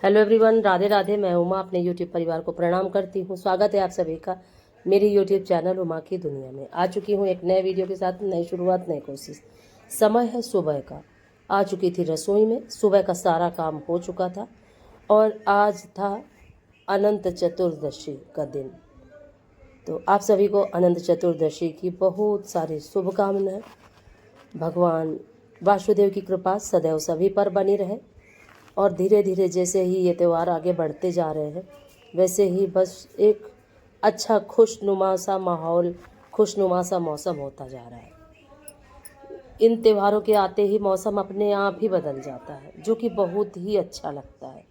Hello everyone, Radhe Radhe. मैं उमा अपने YouTube परिवार को प्रणाम करती हूँ। स्वागत है आप सभी का मेरी यूट्यूब चैनल उमा की दुनिया में। आ चुकी हूँ एक नए वीडियो के साथ, नई शुरुआत, नई कोशिश। समय है सुबह का। आ चुकी थी रसोई में। सुबह का सारा काम हो चुका था और आज था अनंत चतुर्दशी का दिन। तो आप सभी को अनंत चतुर्दशी की बहुत सारी शुभकामनाएं। भगवान वासुदेव की कृपा सदैव सभी पर बनी रहे और धीरे धीरे जैसे ही ये त्यौहार आगे बढ़ते जा रहे हैं वैसे ही बस एक अच्छा खुशनुमा सा माहौल, खुशनुमा सा मौसम होता जा रहा है। इन त्योहारों के आते ही मौसम अपने आप ही बदल जाता है, जो कि बहुत ही अच्छा लगता है।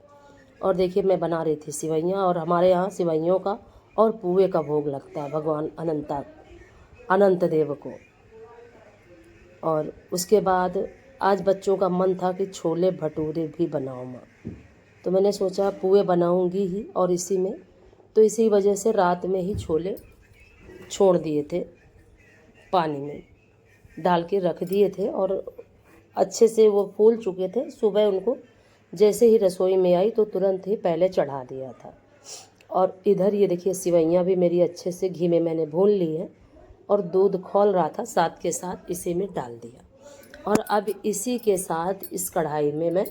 और देखिए, मैं बना रही थी सिवैयाँ और हमारे यहाँ सिवैयों का और पुए का भोग लगता है भगवान अनंत देव को। और उसके बाद आज बच्चों का मन था कि छोले भटूरे भी बनाओ माँ, तो मैंने सोचा पुए बनाऊंगी ही। और इसी वजह से रात में ही छोले छोड़ दिए थे, पानी में डाल के रख दिए थे और अच्छे से वो फूल चुके थे। सुबह उनको जैसे ही रसोई में आई तो तुरंत ही पहले चढ़ा दिया था। और इधर ये देखिए, सिवैयाँ भी मेरी अच्छे से घी में मैंने भून ली है और दूध खौल रहा था, साथ के साथ इसी में डाल दिया। और अब इसी के साथ इस कढ़ाई में मैं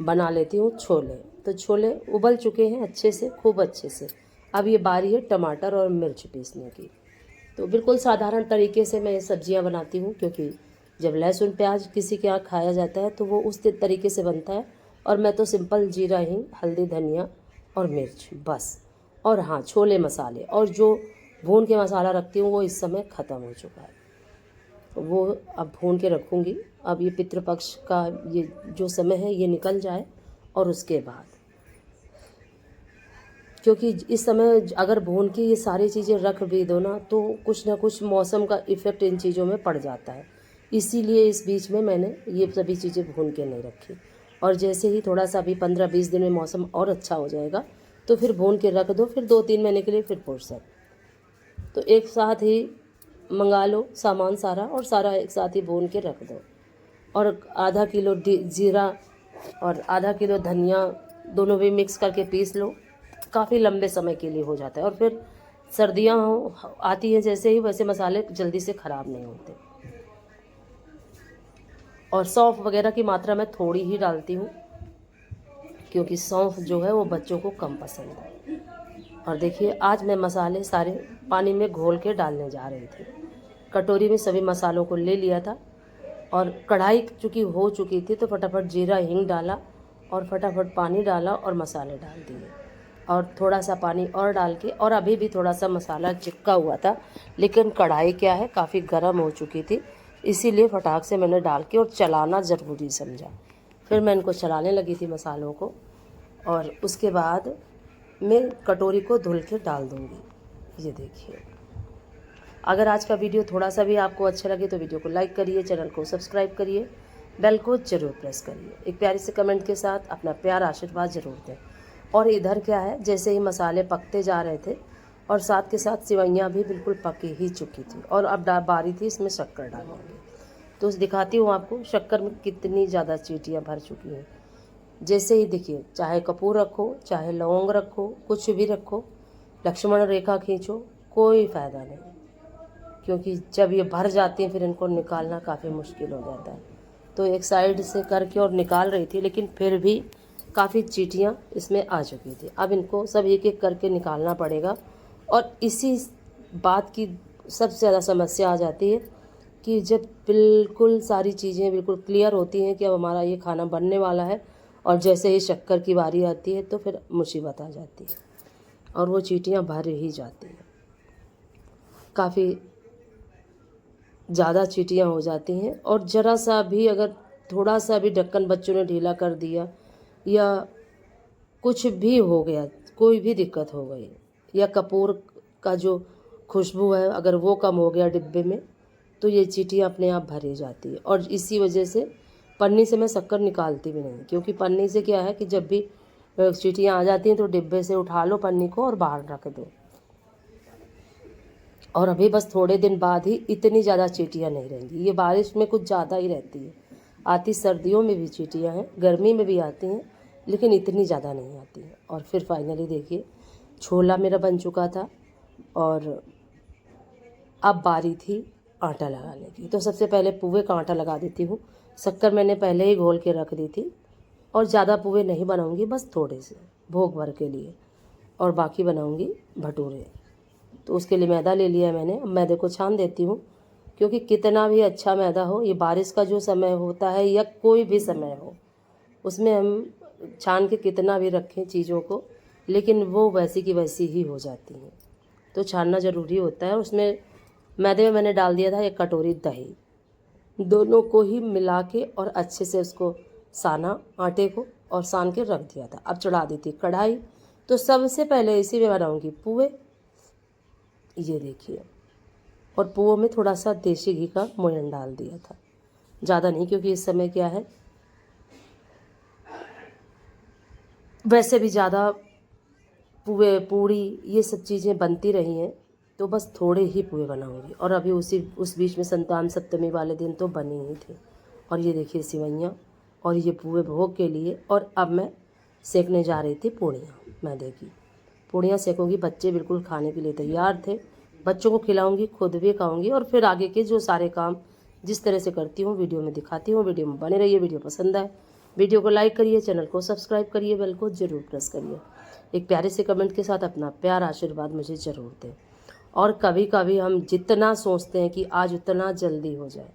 बना लेती हूँ छोले। तो छोले उबल चुके हैं अच्छे से, खूब अच्छे से। अब ये बारी है टमाटर और मिर्च पीसने की। तो बिल्कुल साधारण तरीके से मैं ये सब्जियाँ बनाती हूँ, क्योंकि जब लहसुन प्याज किसी के यहाँ खाया जाता है तो वो उस तरीके से बनता है। और मैं तो सिंपल जीरा, हिंग, हल्दी, धनिया और मिर्च, बस। और हाँ, छोले मसाले और जो भून के मसाला रखती हूँ वो इस समय ख़त्म हो चुका है, वो अब भून के रखूँगी। अब ये पितृपक्ष का ये जो समय है ये निकल जाए और उसके बाद, क्योंकि इस समय अगर भून के ये सारी चीज़ें रख भी दो ना तो कुछ ना कुछ मौसम का इफ़ेक्ट इन चीज़ों में पड़ जाता है। इसीलिए इस बीच में मैंने ये सभी चीज़ें भून के नहीं रखी। और जैसे ही थोड़ा सा अभी 15-20 दिन में मौसम और अच्छा हो जाएगा तो फिर भून के रख दो, फिर 2-3 महीने के लिए फिर फुर्सत। तो एक साथ ही मंगा लो सामान सारा और सारा एक साथ ही भून के रख दो। और आधा किलो जीरा और आधा किलो धनिया दोनों भी मिक्स करके पीस लो। काफ़ी लंबे समय के लिए हो जाता है। और फिर सर्दियाँ आती हैं जैसे ही, वैसे मसाले जल्दी से ख़राब नहीं होते। और सौंफ वगैरह की मात्रा मैं थोड़ी ही डालती हूँ, क्योंकि सौंफ जो है वो बच्चों को कम पसंद है। और देखिए, आज मैं मसाले सारे पानी में घोल के डालने जा रही थी। कटोरी में सभी मसालों को ले लिया था और कढ़ाई चूँकि हो चुकी थी तो फटाफट जीरा, हिंग डाला और फटाफट पानी डाला और मसाले डाल दिए। और थोड़ा सा पानी और डाल के, और अभी भी थोड़ा सा मसाला चिपका हुआ था, लेकिन कढ़ाई क्या है काफ़ी गर्म हो चुकी थी, इसीलिए फटाक से मैंने डाल के और चलाना ज़रूरी समझा। फिर मैं इनको चलाने लगी थी मसालों को। और उसके बाद मैं कटोरी को धुल के डाल दूँगी। ये देखिए, अगर आज का वीडियो थोड़ा सा भी आपको अच्छा लगे तो वीडियो को लाइक करिए, चैनल को सब्सक्राइब करिए, बेल को ज़रूर प्रेस करिए। एक प्यारी से कमेंट के साथ अपना प्यार आशीर्वाद ज़रूर दें। और इधर क्या है, जैसे ही मसाले पकते जा रहे थे और साथ के साथ सिवैयाँ भी बिल्कुल पकी ही चुकी थी और अब बारी थी इसमें शक्कर डालने की। तो दिखाती हूँ आपको शक्कर में कितनी ज़्यादा चींटियाँ भर चुकी हैं। जैसे ही देखिए, चाहे कपूर रखो, चाहे लौंग रखो, कुछ भी रखो, लक्ष्मण रेखा खींचो, कोई फ़ायदा नहीं, क्योंकि जब ये भर जाती हैं फिर इनको निकालना काफ़ी मुश्किल हो जाता है। तो एक साइड से करके और निकाल रही थी, लेकिन फिर भी काफ़ी चींटियाँ इसमें आ चुकी थी। अब इनको सब एक एक करके निकालना पड़ेगा। और इसी बात की सबसे ज़्यादा समस्या आ जाती है कि जब बिल्कुल सारी चीज़ें बिल्कुल क्लियर होती हैं कि अब हमारा ये खाना बनने वाला है और जैसे ही शक्कर की बारी आती है तो फिर मुसीबत आ जाती है और वो चींटियाँ भर ही जाती हैं। काफ़ी ज़्यादा चींटियाँ हो जाती हैं। और ज़रा सा भी, अगर थोड़ा सा भी ढक्कन बच्चों ने ढीला कर दिया या कुछ भी हो गया, कोई भी दिक्कत हो गई, या कपूर का जो खुशबू है अगर वो कम हो गया डिब्बे में, तो ये चींटियाँ अपने आप भरी जाती है। और इसी वजह से पन्नी से मैं शक्कर निकालती भी नहीं, क्योंकि पन्नी से क्या है कि जब भी चींटियाँ आ जाती हैं तो डिब्बे से उठा लो पन्नी को और बाहर रख दो। और अभी बस थोड़े दिन बाद ही इतनी ज़्यादा चींटियाँ नहीं रहेंगी। ये बारिश में कुछ ज़्यादा ही रहती है। आती सर्दियों में भी चींटियाँ हैं, गर्मी में भी आती हैं, लेकिन इतनी ज़्यादा नहीं आती है। और फिर फाइनली देखिए छोला मेरा बन चुका था और अब बारी थी आटा लगाने की। तो सबसे पहले पुए का आटा लगा देती हूँ। शक्कर मैंने पहले ही घोल के रख दी थी और ज़्यादा पुए नहीं बनाऊँगी, बस थोड़े से भोग भर के लिए, और बाकी बनाऊँगी भटूरे। तो उसके लिए मैदा ले लिया मैंने। अब मैदे को छान देती हूँ, क्योंकि कितना भी अच्छा मैदा हो, ये बारिश का जो समय होता है या कोई भी समय हो, उसमें हम छान के कितना भी रखें चीज़ों को, लेकिन वो वैसी की वैसी ही हो जाती हैं। तो छानना ज़रूरी होता है। उसमें मैदे में मैंने डाल दिया था 1 कटोरी दही। दोनों को ही मिला के और अच्छे से उसको साना, आटे को, और सान के रख दिया था। अब चढ़ा दी थी कढ़ाई। तो सबसे पहले इसी में बनाऊंगी पुए, ये देखिए। और पुओं में थोड़ा सा देसी घी का मोयन डाल दिया था, ज़्यादा नहीं, क्योंकि इस समय क्या है, वैसे भी ज़्यादा पुए पूड़ी ये सब चीज़ें बनती रही हैं, तो बस थोड़े ही पुए बनाऊंगी। और अभी उस बीच में संतान सप्तमी वाले दिन तो बनी ही थी। और ये देखिए सिवैयाँ और ये पुए भोग के लिए। और अब मैं सेकने जा रही थी पूड़ियाँ, मैदे की पूड़ियाँ सेकूँगी। बच्चे बिल्कुल खाने के लिए तैयार थे। बच्चों को खिलाऊँगी, खुद भी खाऊँगी, और फिर आगे के जो सारे काम जिस तरह से करती हूँ वीडियो में दिखाती हूँ। वीडियो में बने रहिए। वीडियो पसंद आए वीडियो को लाइक करिए, चैनल को सब्सक्राइब करिए, बेल को ज़रूर प्रेस करिए। एक प्यारे से कमेंट के साथ अपना प्यार आशीर्वाद मुझे ज़रूर दें। और कभी कभी हम जितना सोचते हैं कि आज उतना जल्दी हो जाए,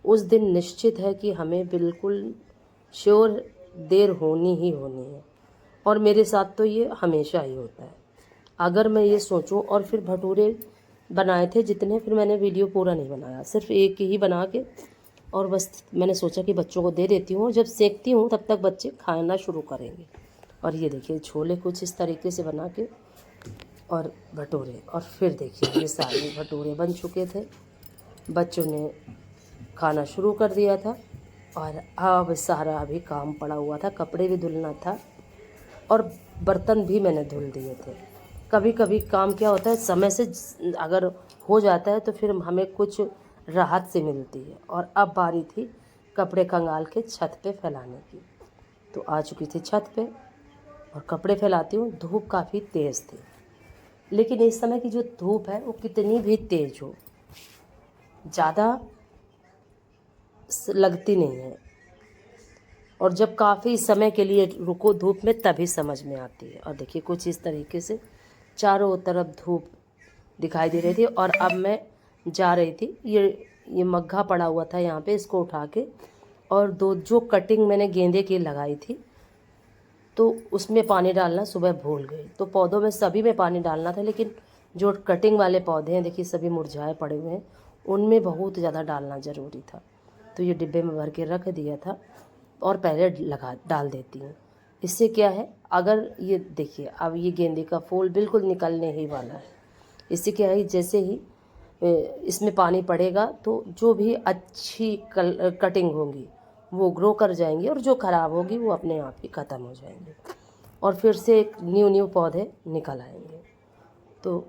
उस दिन निश्चित है कि हमें बिल्कुल श्योर देर होनी ही होनी है। और मेरे साथ तो ये हमेशा ही होता है। अगर मैं ये सोचूं, और फिर भटूरे बनाए थे जितने, फिर मैंने वीडियो पूरा नहीं बनाया, सिर्फ एक ही बना के, और बस मैंने सोचा कि बच्चों को दे देती हूँ। जब सेकती हूँ तब तक बच्चे खाना शुरू करेंगे। और ये देखिए छोले कुछ इस तरीके से बना के, और भटूरे। और फिर देखिए ये सारे भटूरे बन चुके थे, बच्चों ने खाना शुरू कर दिया था। और अब सारा अभी काम पड़ा हुआ था, कपड़े भी धुलना था और बर्तन भी मैंने धुल दिए थे। कभी कभी काम क्या होता है, समय से अगर हो जाता है तो फिर हमें कुछ राहत से मिलती है। और अब बारी थी कपड़े कंगाल के छत पे फैलाने की। तो आ चुकी थी छत पे और कपड़े फैलाती हूँ। धूप काफ़ी तेज़ थी, लेकिन इस समय की जो धूप है वो कितनी भी तेज़ हो, ज़्यादा लगती नहीं है। और जब काफ़ी समय के लिए रुको धूप में, तभी समझ में आती है। और देखिए कुछ इस तरीके से चारों तरफ धूप दिखाई दे रही थी। और अब मैं जा रही थी, ये मग्घा पड़ा हुआ था यहाँ पे, इसको उठा के, और दो जो कटिंग मैंने गेंदे की लगाई थी, तो उसमें पानी डालना सुबह भूल गई। तो पौधों में सभी में पानी डालना था, लेकिन जो कटिंग वाले पौधे हैं देखिए सभी मुरझाए पड़े हुए हैं, उनमें बहुत ज़्यादा डालना ज़रूरी था। तो ये डिब्बे में भर के रख दिया था और पहले डाल देती हूँ। इससे क्या है, अगर ये देखिए अब ये गेंदे का फूल बिल्कुल निकलने ही वाला है। इससे क्या है, जैसे ही इसमें पानी पड़ेगा तो जो भी अच्छी कटिंग होंगी वो ग्रो कर जाएंगी, और जो ख़राब होगी वो अपने आप ही ख़त्म हो जाएंगे, और फिर से एक न्यू पौधे निकल आएंगे। तो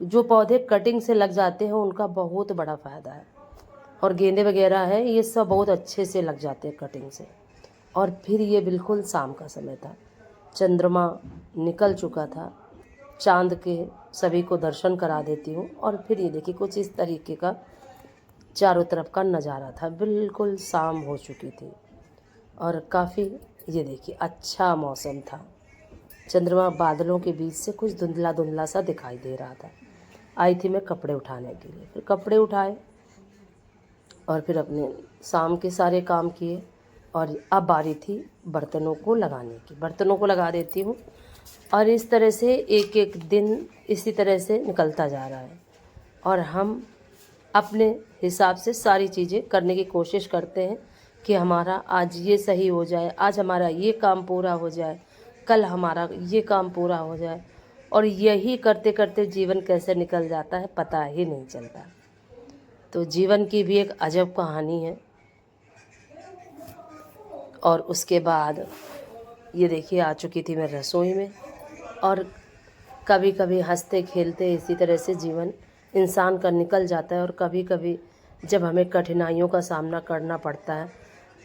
जो पौधे कटिंग से लग जाते हैं उनका बहुत बड़ा फ़ायदा है। और गेंदे वगैरह है ये सब बहुत अच्छे से लग जाते हैं कटिंग से। और फिर ये बिल्कुल शाम का समय था, चंद्रमा निकल चुका था। चांद के सभी को दर्शन करा देती हूँ। और फिर ये देखिए कुछ इस तरीके का चारों तरफ का नज़ारा था, बिल्कुल शाम हो चुकी थी और काफ़ी ये देखिए अच्छा मौसम था। चंद्रमा बादलों के बीच से कुछ धुंधला धुंधला सा दिखाई दे रहा था। आई थी मैं कपड़े उठाने के लिए, फिर कपड़े उठाए और फिर अपने शाम के सारे काम किए। और अब बारी थी बर्तनों को लगाने की। बर्तनों को लगा देती हूँ, और इस तरह से एक एक दिन इसी तरह से निकलता जा रहा है। और हम अपने हिसाब से सारी चीज़ें करने की कोशिश करते हैं कि हमारा आज ये सही हो जाए, आज हमारा ये काम पूरा हो जाए, कल हमारा ये काम पूरा हो जाए। और यही करते करते जीवन कैसे निकल जाता है पता ही नहीं चलता। तो जीवन की भी एक अजब कहानी है। और उसके बाद ये देखिए आ चुकी थी मैं रसोई में। और कभी कभी हंसते खेलते इसी तरह से जीवन इंसान का निकल जाता है। और कभी कभी जब हमें कठिनाइयों का सामना करना पड़ता है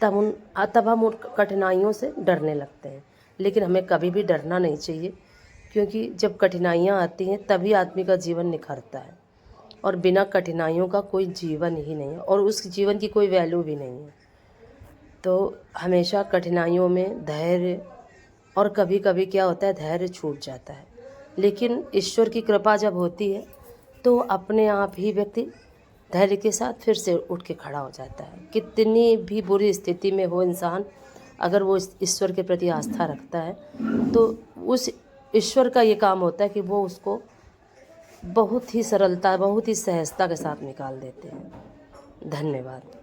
तब हम उन कठिनाइयों से डरने लगते हैं। लेकिन हमें कभी भी डरना नहीं चाहिए, क्योंकि जब कठिनाइयाँ आती हैं तभी आदमी का जीवन निखरता है, और बिना कठिनाइयों का कोई जीवन ही नहीं है और उस जीवन की कोई वैल्यू भी नहीं है। तो हमेशा कठिनाइयों में धैर्य, और कभी कभी क्या होता है धैर्य छूट जाता है, लेकिन ईश्वर की कृपा जब होती है तो अपने आप ही व्यक्ति धैर्य के साथ फिर से उठ के खड़ा हो जाता है। कितनी भी बुरी स्थिति में हो इंसान, अगर वो ईश्वर के प्रति आस्था रखता है तो उस ईश्वर का ये काम होता है कि वो उसको बहुत ही सरलता, बहुत ही सहजता के साथ निकाल देते हैं। धन्यवाद।